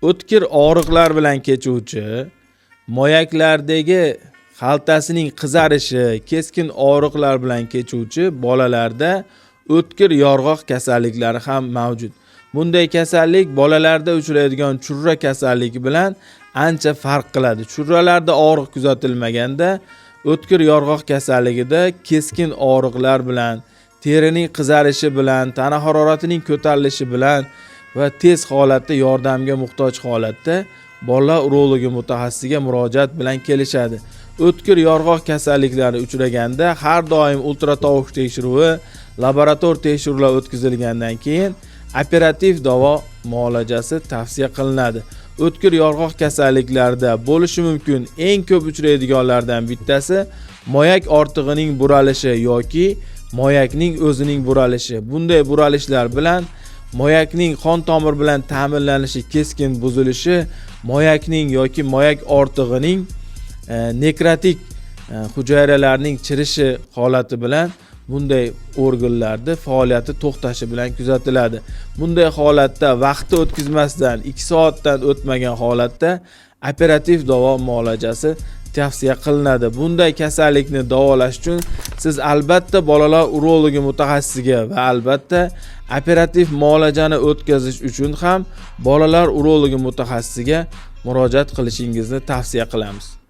o'tkir og'riqlar bilan kechuvchi, moyaklardagi xaltasining qizarishi, keskin og'riqlar bilan kechuvchi bolalarda o'tkir yorg'oq kasalliklari ham mavjud. Bunday kasallik bolalarda uchraydigan churra kasalligi bilan ancha farq qiladi. Churralarda og'riq kuzatilmaganda, o'tkir yorg'oq kasalligida keskin og'riqlar bilan, terining qizarishi bilan, tana haroratining ko'tarilishi bilan va tez holatda yordamga muhtoj holatda bolalar urologi mutaxassisiga murojaat bilan kelishadi. O'tkir yorg'oq kasalliklari uchraganda har doim ultratovush tekshiruvi, laborator tekshiruvlar o'tkazilgandan keyin operativ davo muolajasi tavsiya qilinadi. O'tkir yorg'oq kasalliklarda bo'lishi mumkin eng ko'p uchraydiganlardan bittasi moyak ortig'ining buralishi yoki moyakning o'zining buralishi. Bunday buralishlar bilan moyakning qon tomir bilan ta'minlanishi keskin buzilishi, moyakning yoki moyak ortig'ining nekrotik hujayralarning chirishi holati bilan bunday organlarda faoliyati to'xtashi bilan kuzatiladi. Bunday holatda vaqti o'tkazmasdan 2 soatdan o'tmagan holatda operativ davo muolajasi tavsiya qilinadi. Bunday kasallikni davolash uchun siz albatta bolalar urologi mutaxassisiga va albatta operativ muolajani o'tkazish uchun ham bolalar urologi mutaxassisiga murojaat qilishingizni tavsiya qilamiz.